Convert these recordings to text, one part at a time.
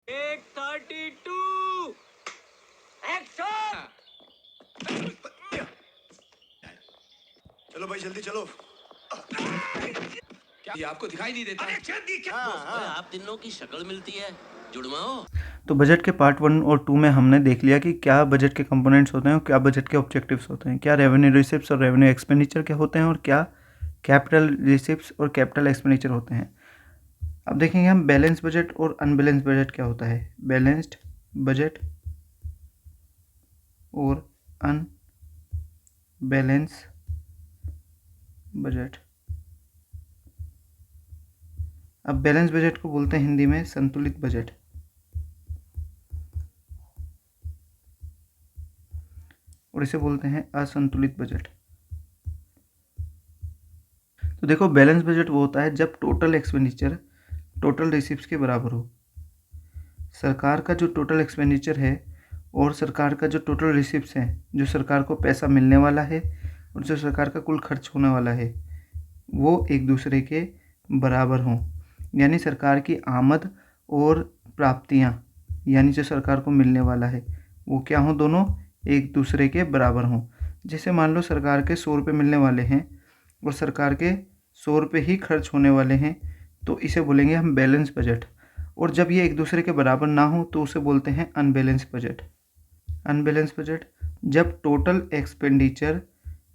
एक 32 एक्शन। चलो भाई जल्दी चलो। क्या ये आपको दिखाई नहीं देता? अरे जल्दी क्या? आप तीनों की शक्ल मिलती है, जुड़वाओ। तो बजट के पार्ट 1 और 2 में हमने देख लिया कि क्या बजट के कंपोनेंट्स होते हैं और क्या बजट के ऑब्जेक्टिव्स होते हैं, क्या रेवेन्यू रिसिप्ट्स और रेवेन्यू एक्सपेंडिचर क्या होते हैं और क्या कैपिटल रिसिप्ट्स और कैपिटल एक्सपेंडिचर होते हैं। अब देखेंगे हम बैलेंस बजट और अनबैलेंस बजट क्या होता है, बैलेंस्ड बजट और अनबैलेंस बजट। अब बैलेंस बजट को बोलते हैं हिंदी में संतुलित बजट और इसे बोलते हैं असंतुलित बजट। तो देखो बैलेंस बजट वो होता है जब टोटल एक्सपेंडिचर टोटल रिसिप्ट्स के बराबर हो। सरकार का जो टोटल एक्सपेंडिचर है और सरकार का जो टोटल रिसिप्ट्स हैं, जो सरकार को पैसा मिलने वाला है और जो सरकार का कुल खर्च होने वाला है, वो एक दूसरे के बराबर हों। यानी सरकार की आमद और प्राप्तियां, यानी जो सरकार को मिलने वाला है, वो क्या हों, दोनों एक दूसरे के बराबर हों। जैसे मान लो सरकार के 100 रुपये मिलने वाले हैं और सरकार के 100 रुपये ही खर्च होने वाले हैं, तो इसे बोलेंगे हम बैलेंस बजट। और जब ये एक दूसरे के बराबर ना हो तो उसे बोलते हैं अनबैलेंस बजट। अनबैलेंस बजट जब टोटल एक्सपेंडिचर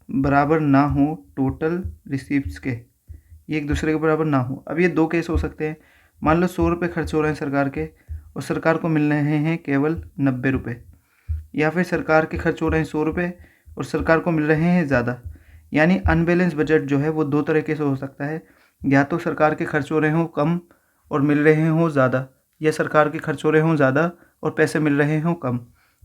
बराबर ना हो टोटल रिसीप्ट्स के, ये एक दूसरे के बराबर ना हो। अब ये दो केस हो सकते हैं। मान लो 100 रुपये खर्च हो रहे हैं सरकार के और सरकार को मिल रहे हैं केवल 90 रुपये, या फिर सरकार के खर्च हो रहे हैं 100 रुपये और सरकार को मिल रहे हैं ज़्यादा। यानी अनबैलेंस बजट जो है वो दो तरीके से हो सकता है, या तो सरकार के खर्च हो रहे हों कम और मिल रहे हों ज़्यादा, या सरकार के खर्च हो रहे हों ज़्यादा और पैसे मिल रहे हों कम।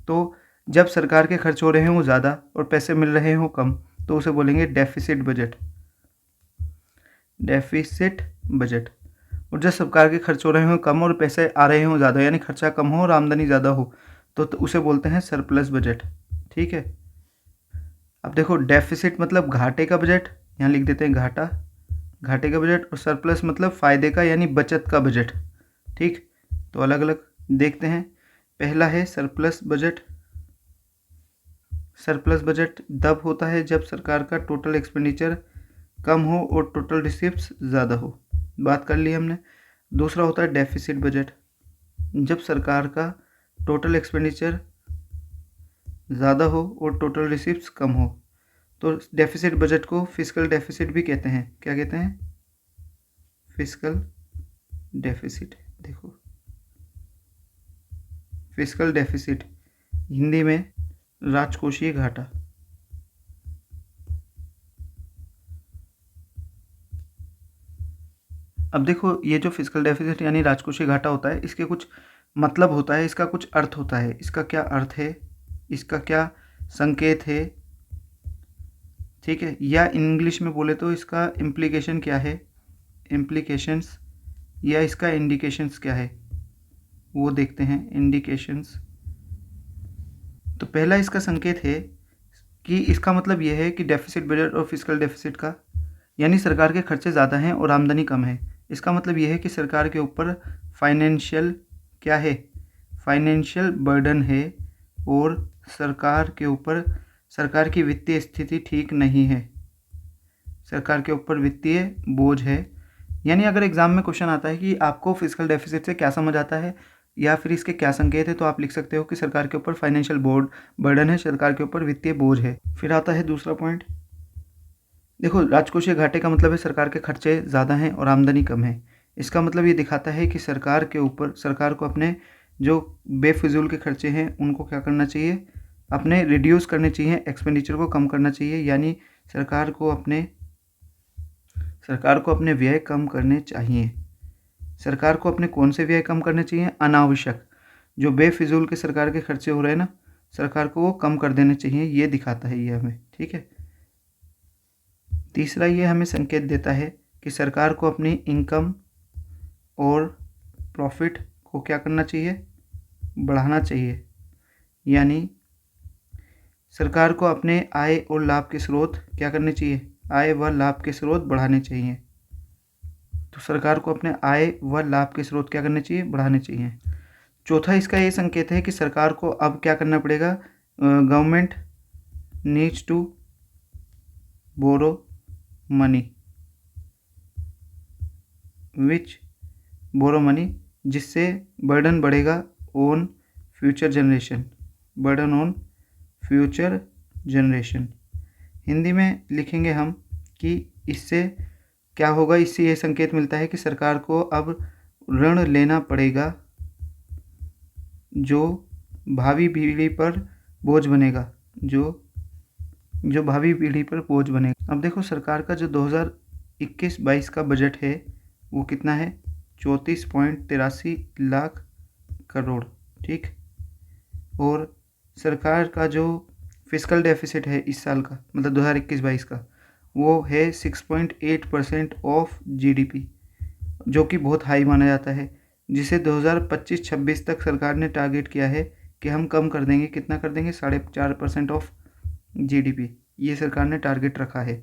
तो जब सरकार के खर्च हो रहे हों ज़्यादा और पैसे मिल रहे हों कम तो उसे बोलेंगे डेफिसिट बजट। Deficit budget. और जब सरकार के खर्च हो रहे हों कम और पैसे आ रहे हों ज़्यादा, यानी खर्चा कम हो और आमदनी ज़्यादा हो, तो उसे बोलते हैं सरप्लस बजट। ठीक है। अब देखो डेफिसिट मतलब घाटे का बजट, यहाँ लिख देते हैं घाटा, घाटे का बजट, और सरप्लस मतलब फ़ायदे का यानी बचत का बजट। ठीक, तो अलग अलग देखते हैं। पहला है सरप्लस बजट। सरप्लस बजट तब होता है जब सरकार का टोटल एक्सपेंडिचर कम हो और टोटल रिसिप्ट्स ज़्यादा हो, बात कर ली हमने। दूसरा होता है डेफिसिट बजट, जब सरकार का टोटल एक्सपेंडिचर ज़्यादा हो और टोटल रिसिप्ट्स कम हो। तो डेफिसिट बजट को फिस्कल डेफिसिट भी कहते हैं। क्या कहते हैं? Fiscal deficit. देखो फिस्कल डेफिसिट हिंदी में राजकोषीय घाटा। अब देखो ये जो फिस्कल डेफिसिट यानी राजकोषीय घाटा होता है, इसके कुछ मतलब होता है, इसका कुछ अर्थ होता है। इसका क्या अर्थ है, इसका क्या संकेत है, ठीक है, या इंग्लिश में बोले तो इसका इम्प्लीकेशन क्या है, इम्प्लीकेशंस, या इसका इंडिकेशंस क्या है, वो देखते हैं। इंडिकेशंस, तो पहला इसका संकेत है कि इसका मतलब यह है कि डेफिसिट बजट और फिस्कल डेफिसिट का, यानी सरकार के खर्चे ज़्यादा हैं और आमदनी कम है, इसका मतलब यह है कि सरकार के ऊपर फाइनेंशियल क्या है, फाइनेंशियल बर्डन है और सरकार के ऊपर सरकार की वित्तीय स्थिति ठीक नहीं है, सरकार के ऊपर वित्तीय बोझ है। यानी अगर एग्जाम में क्वेश्चन आता है कि आपको फिस्कल डेफिसिट से क्या समझ आता है या फिर इसके क्या संकेत है, तो आप लिख सकते हो कि सरकार के ऊपर फाइनेंशियल बर्डन है, सरकार के ऊपर वित्तीय बोझ है। फिर आता है दूसरा पॉइंट। देखो राजकोषीय घाटे का मतलब है सरकार के खर्चे ज़्यादा हैं और आमदनी कम है। इसका मतलब ये दिखाता है कि सरकार के ऊपर, सरकार को अपने जो बेफिजूल के खर्चे हैं उनको क्या करना चाहिए, अपने रिड्यूस करने चाहिए, एक्सपेंडिचर को कम करना चाहिए। यानी सरकार को अपने व्यय कम करने चाहिए। सरकार को अपने कौन से व्यय कम करने चाहिए? अनावश्यक, जो बेफिजूल के सरकार के खर्चे हो रहे हैं ना, सरकार को वो कम कर देने चाहिए, ये दिखाता है ये हमें। ठीक है। तीसरा ये हमें संकेत देता है कि सरकार को अपनी इनकम और प्रॉफिट को क्या करना चाहिए, बढ़ाना चाहिए। यानी सरकार को अपने आय और लाभ के स्रोत क्या करने चाहिए, आय व लाभ के स्रोत बढ़ाने चाहिए। तो सरकार को अपने आय व लाभ के स्रोत क्या करने चाहिए, बढ़ाने चाहिए। चौथा इसका ये संकेत है कि सरकार को अब क्या करना पड़ेगा, government needs to borrow money, जिससे बर्डन बढ़ेगा ऑन फ्यूचर जनरेशन। हिंदी में लिखेंगे हम कि इससे क्या होगा, इससे ये संकेत मिलता है कि सरकार को अब ऋण लेना पड़ेगा जो भावी पीढ़ी पर बोझ बनेगा, जो भावी पीढ़ी पर बोझ बनेगा। अब देखो सरकार का जो 2021-22 का बजट है वो कितना है, 34.83 लाख करोड़, ठीक। और सरकार का जो फिस्कल डेफिसिट है इस साल का, मतलब 2021-22 का, वो है 6.8% ऑफ GDP, जो कि बहुत हाई माना जाता है, जिसे 2025-26 तक सरकार ने टारगेट किया है कि हम कम कर देंगे। कितना कर देंगे, 4.5% ऑफ GDP, ये सरकार ने टारगेट रखा है।